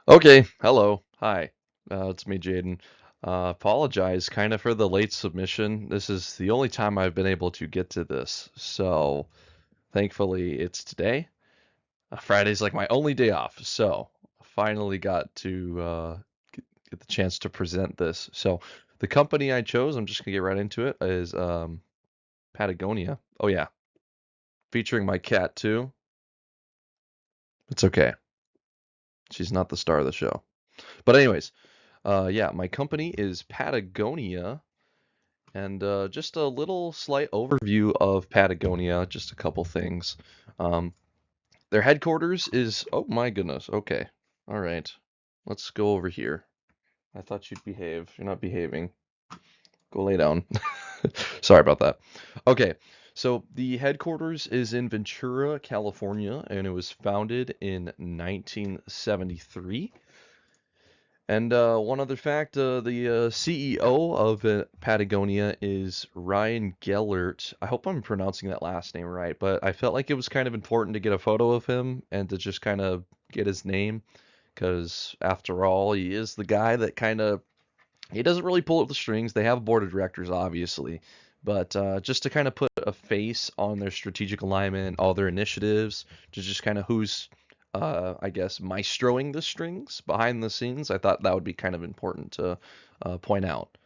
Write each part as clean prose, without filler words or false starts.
Okay, hello. Hi. It's me, Jaden. Apologize kind of for the late submission. This is the only time I've been able to get to this. So, thankfully, it's today. Friday's like my only day off. So, finally got to get the chance to present this. So, the company I chose, I'm just gonna get right into it, is Patagonia. Oh yeah, featuring my cat too. It's okay. She's not the star of the show. But anyways, yeah, my company is Patagonia. And just a little slight overview of Patagonia, just a couple things. Um, their headquarters is, oh my goodness, okay. All right. Let's go over here. I thought you'd behave. You're not behaving. Go lay down. Sorry about that. Okay. So the headquarters is in Ventura, California, and it was founded in 1973. And one other fact, the CEO of Patagonia is Ryan Gellert. I hope I'm pronouncing that last name right, but I felt like it was kind of important to get a photo of him and to just kind of get his name, because after all, he is the guy that kind of he doesn't really pull up the strings. They have a board of directors, obviously, but just to kind of put a face on their strategic alignment, all their initiatives, to just kind of who's, I guess, maestroing the strings behind the scenes, I thought that would be kind of important to point out.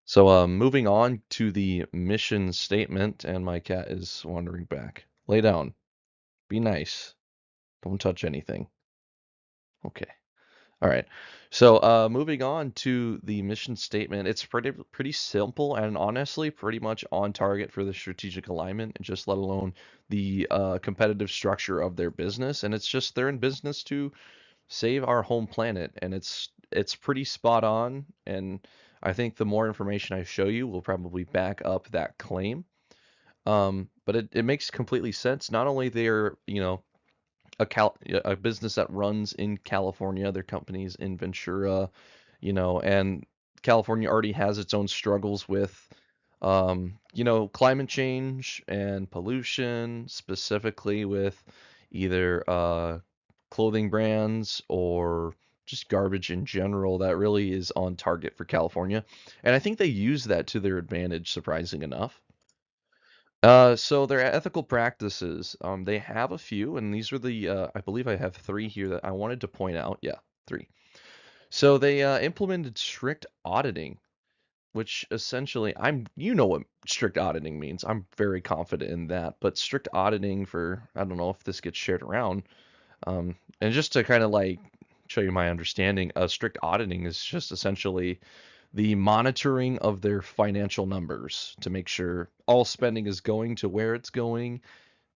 So, moving on to the mission statement, and my cat is wandering back. Lay down. Be nice. Don't touch anything. Okay. All right. So, moving on to the mission statement, it's pretty simple and honestly pretty much on target for the strategic alignment, and just let alone the competitive structure of their business. And it's just they're in business to save our home planet, and it's pretty spot on. And I think the more information I show you will probably back up that claim. But it makes completely sense. Not only they're, a business that runs in California. Their company's in Ventura, and California already has its own struggles with, climate change and pollution, specifically with either clothing brands or just garbage in general that really is on target for California. And I think they use that to their advantage, surprising enough. So their ethical practices, they have a few, and these are I believe I have three here that I wanted to point out. Yeah, three. So they implemented strict auditing, which essentially, you know what strict auditing means. I'm very confident in that. But strict auditing for, I don't know if this gets shared around. And just to kind of like show you my understanding, strict auditing is just essentially the monitoring of their financial numbers to make sure all spending is going to where it's going,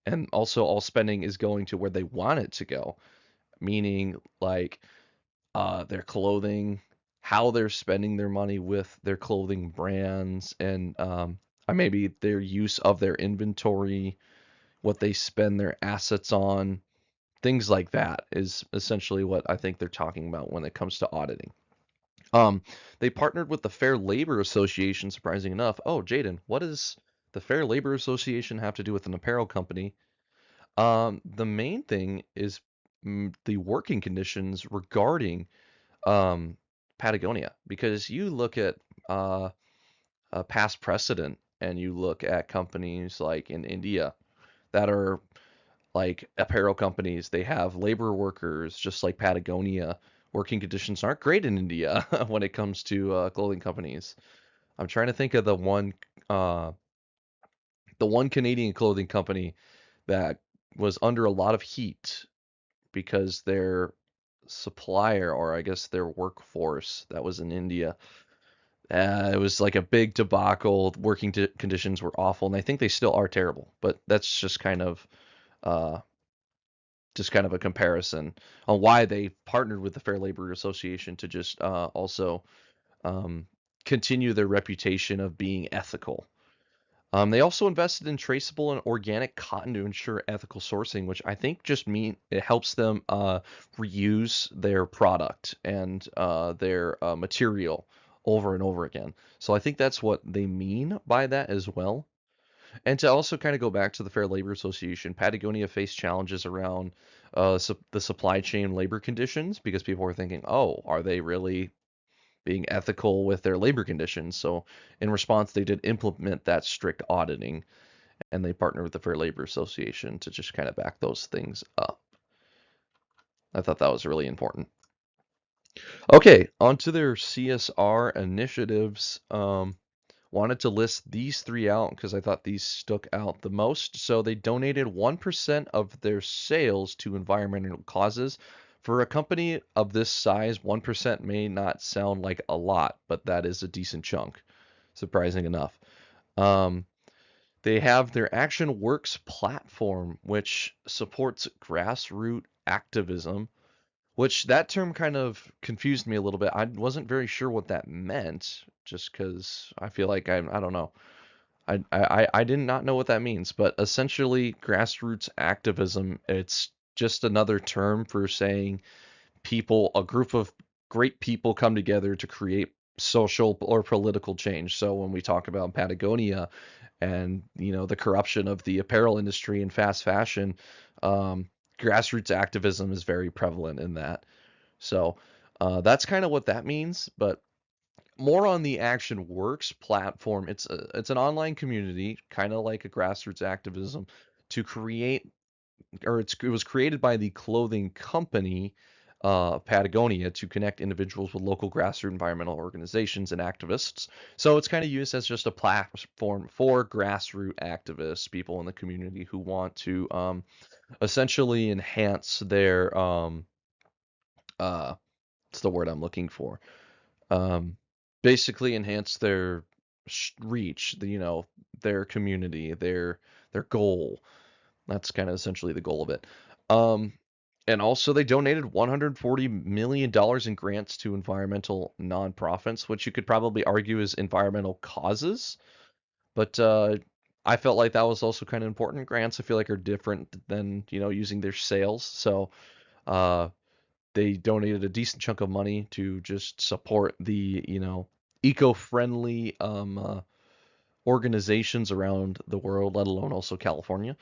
and also all spending is going to where they want it to go, meaning like their clothing, how they're spending their money with their clothing brands, and maybe their use of their inventory, what they spend their assets on, things like that is essentially what I think they're talking about when it comes to auditing. Um, they partnered with the Fair Labor Association, surprising enough. Oh, Jaden, what does the Fair Labor Association have to do with an apparel company? The main thing is the working conditions regarding um, Patagonia, because you look at a past precedent and you look at companies like in India that are like apparel companies, they have labor workers just like Patagonia. Working conditions aren't great in India when it comes to clothing companies. I'm trying to think of uh, the one Canadian clothing company that was under a lot of heat because their supplier, or I guess their workforce that was in India, it was like a big debacle. Working conditions were awful, and I think they still are terrible. But that's uh, just kind of a comparison on why they partnered with the Fair Labor Association to just also um, continue their reputation of being ethical. They also invested in traceable and organic cotton to ensure ethical sourcing, which I think just mean it helps them reuse their product and their material over and over again. So I think that's what they mean by that as well. And to also kind of go back to the Fair Labor Association, Patagonia faced challenges around the supply chain labor conditions because people were thinking, oh, are they really being ethical with their labor conditions? So in response, they did implement that strict auditing, and they partnered with the Fair Labor Association to just kind of back those things up. I thought that was really important. Okay, on to their CSR initiatives. Wanted to list these three out because I thought these stuck out the most. So they donated 1% of their sales to environmental causes. For a company of this size, 1% may not sound like a lot, but that is a decent chunk, surprising enough. Um, they have their Action Works platform, which supports grassroots activism, which that term kind of confused me a little bit. I wasn't very sure what that meant, just because I feel like I don't know. I did not know what that means, but essentially grassroots activism, it's just another term for saying people, a group of great people come together to create social or political change. So when we talk about Patagonia and the corruption of the apparel industry and fast fashion, um, grassroots activism is very prevalent in that. So that's kind of what that means. But more on the Action Works platform, it's an online community, kind of like a grassroots activism, to create, or it was created by the clothing company Patagonia to connect individuals with local grassroots environmental organizations and activists. So it's kind of used as just a platform for grassroots activists, people in the community who want to essentially enhance their uh, what's the word I'm looking for? Um, Basically enhance their reach, their community, their goal. That's kind of essentially the goal of it. Um, and also, they donated $140 million in grants to environmental nonprofits, which you could probably argue is environmental causes. But I felt like that was also kind of important. Grants, I feel like, are different than, using their sales. So uh, they donated a decent chunk of money to just support the, eco-friendly organizations around the world, let alone also California.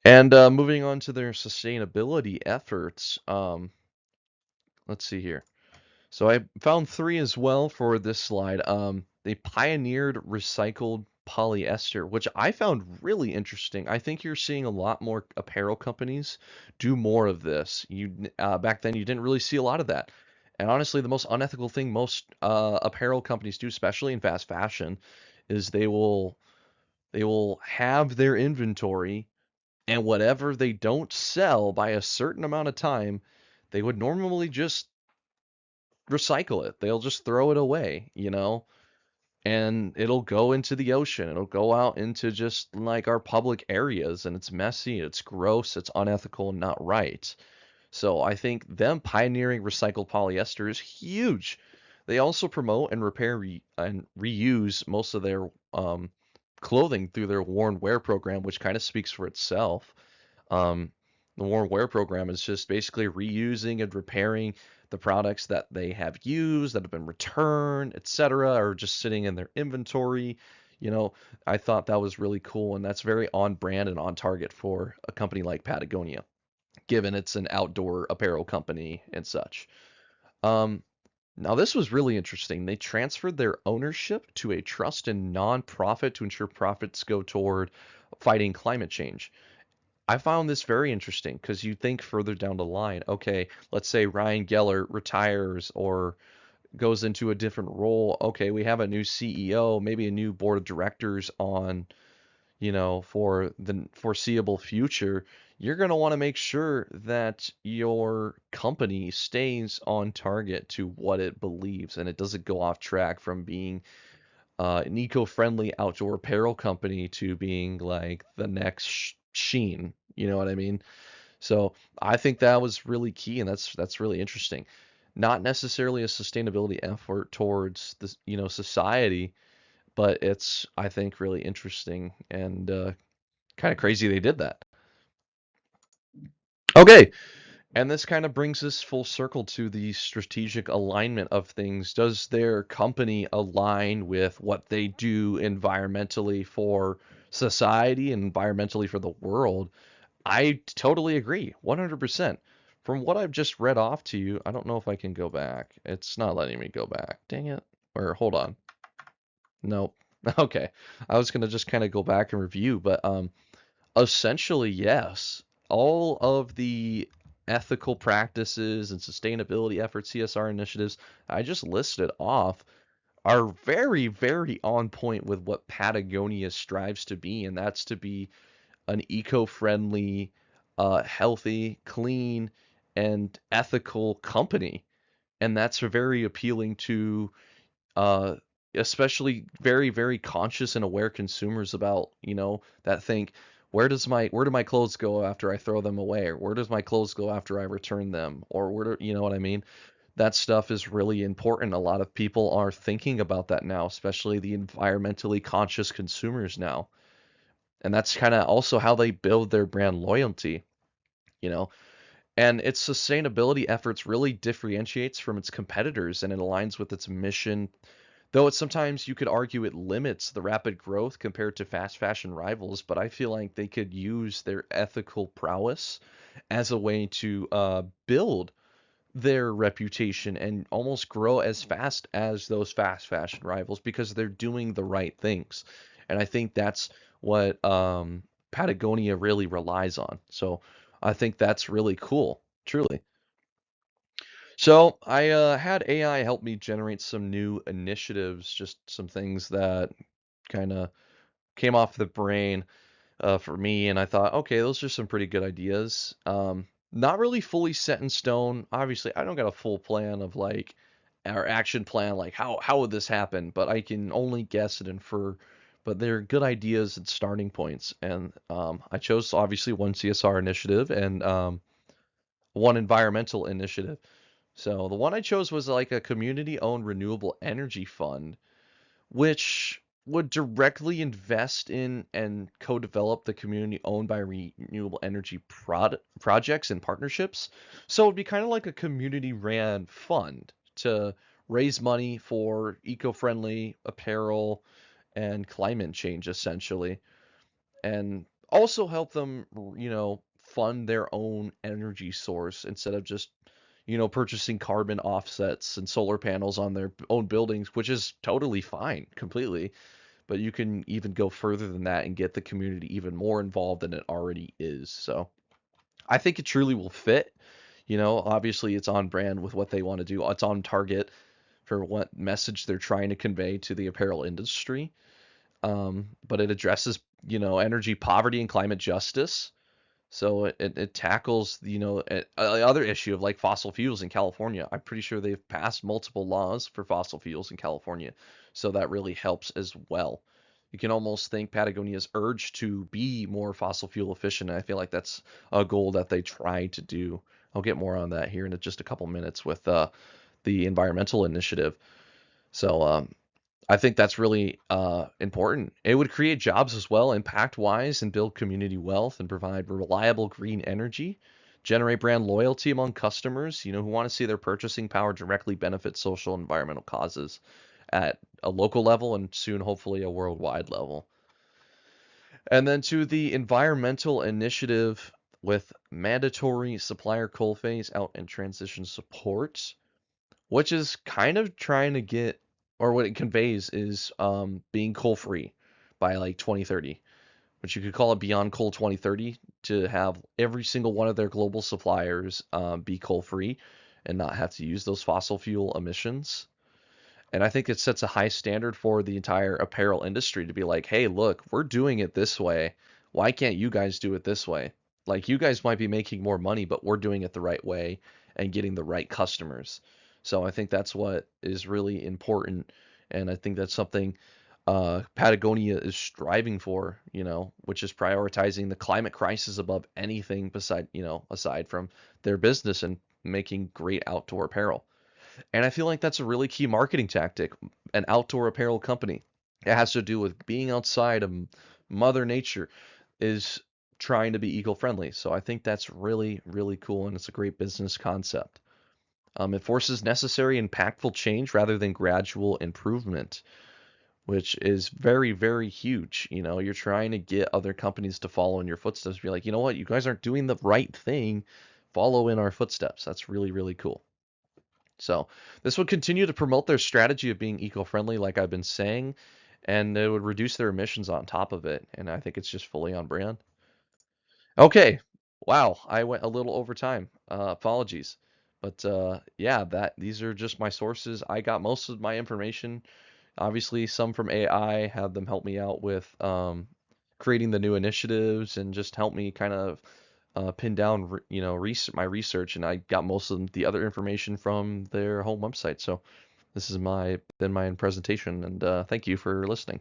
And moving on to their sustainability efforts, let's see here. So I found three as well for this slide. They pioneered recycled polyester, which I found really interesting. I think you're seeing a lot more apparel companies do more of this. Back then you didn't really see a lot of that. And honestly, the most unethical thing most apparel companies do, especially in fast fashion, is they will have their inventory, and whatever they don't sell by a certain amount of time, they would normally just recycle it. They'll just throw it away, and it'll go into the ocean. It'll go out into just like our public areas, and it's messy, it's gross, it's unethical, and not right. So I think them pioneering recycled polyester is huge. They also promote and repair and reuse most of their clothing through their worn wear program, which kind of speaks for itself. Um, the Warm Wear program is just basically reusing and repairing the products that they have used, that have been returned, etc., or just sitting in their inventory. You know, I thought that was really cool, and that's very on brand and on target for a company like Patagonia, given it's an outdoor apparel company and such. Um, Now, this was really interesting. They transferred their ownership to a trust and nonprofit to ensure profits go toward fighting climate change. I found this very interesting because you think further down the line, okay, let's say Ryan Geller retires or goes into a different role. Okay, we have a new CEO, maybe a new board of directors on, for the foreseeable future. You're going to want to make sure that your company stays on target to what it believes and it doesn't go off track from being an eco-friendly outdoor apparel company to being like the next Sheen. You know what I mean? So I think that was really key, and that's really interesting. Not necessarily a sustainability effort towards the society, but it's I think really interesting and kind of crazy they did that. Okay, and this kind of brings us full circle to the strategic alignment of things. Does their company align with what they do environmentally for society and environmentally for the world? I totally agree, 100%. From what I've just read off to you, I don't know if I can go back. It's not letting me go back. Dang it. Or hold on. Nope. Okay. I was gonna just kind of go back and review, but essentially, yes. All of the ethical practices and sustainability efforts, CSR initiatives I just listed off are very, very on point with what Patagonia strives to be, and that's to be an eco-friendly, healthy, clean, and ethical company. And that's very appealing to uh, especially very, very conscious and aware consumers about, that think, where do my clothes go after I throw them away? Or where does my clothes go after I return them? Or you know what I mean? That stuff is really important. A lot of people are thinking about that now, especially the environmentally conscious consumers now. And that's kind of also how they build their brand loyalty, you know. And its sustainability efforts really differentiates from its competitors and it aligns with its mission, though it sometimes you could argue it limits the rapid growth compared to fast fashion rivals, but I feel like they could use their ethical prowess as a way to build their reputation and almost grow as fast as those fast fashion rivals because they're doing the right things. And I think that's what Patagonia really relies on. So I think that's really cool, truly. So I had AI help me generate some new initiatives, just some things that kind of came off the brain for me, and I thought, okay, those are some pretty good ideas. Not really fully set in stone. Obviously, I don't got a full plan of like our action plan, like how would this happen, but I can only guess and infer. But they're good ideas and starting points, and I chose obviously one CSR initiative and one environmental initiative. So the one I chose was like a community-owned renewable energy fund which would directly invest in and co-develop the community owned by renewable energy projects and partnerships. So it'd be kind of like a community ran fund to raise money for eco-friendly apparel and climate change essentially, and also help them, fund their own energy source instead of just purchasing carbon offsets and solar panels on their own buildings, which is totally fine, completely. But you can even go further than that and get the community even more involved than it already is. So I think it truly will fit. Obviously it's on brand with what they want to do. It's on target for what message they're trying to convey to the apparel industry. But it addresses, energy poverty and climate justice. So it tackles, other issue of like fossil fuels in California. I'm pretty sure they've passed multiple laws for fossil fuels in California. So that really helps as well. You can almost think Patagonia's urge to be more fossil fuel efficient. And I feel like that's a goal that they try to do. I'll get more on that here in just a couple minutes with the environmental initiative. So I think that's really important. It would create jobs as well, impact wise, and build community wealth and provide reliable green energy, generate brand loyalty among customers, who want to see their purchasing power directly benefit social and environmental causes at a local level and soon, hopefully, a worldwide level. And then to the environmental initiative with mandatory supplier coal phase out and transition support, which is kind of trying to get, or what it conveys is being coal free by like 2030, which you could call it beyond coal 2030, to have every single one of their global suppliers be coal free and not have to use those fossil fuel emissions. And I think it sets a high standard for the entire apparel industry to be like, hey, look, we're doing it this way. Why can't you guys do it this way? Like, you guys might be making more money, but we're doing it the right way and getting the right customers. So I think that's what is really important. And I think that's something Patagonia is striving for, which is prioritizing the climate crisis above anything aside from their business and making great outdoor apparel. And I feel like that's a really key marketing tactic, an outdoor apparel company. It has to do with being outside of Mother Nature is trying to be eco-friendly. So I think that's really, really cool and it's a great business concept. It forces necessary, impactful change rather than gradual improvement. which is very, very huge. You know, you're trying to get other companies to follow in your footsteps. Be like, you know what, you guys aren't doing the right thing. Follow in our footsteps. That's really, really cool. So this would continue to promote their strategy of being eco-friendly, like I've been saying, and it would reduce their emissions on top of it. And I think it's just fully on brand. Okay. Wow, I went a little over time. Apologies. But yeah, that these are just my sources. I got most of my information. Obviously, some from AI, have them help me out with creating the new initiatives and just help me kind of pin down, my research. And I got most of the other information from their home website. So this is my presentation, and thank you for listening.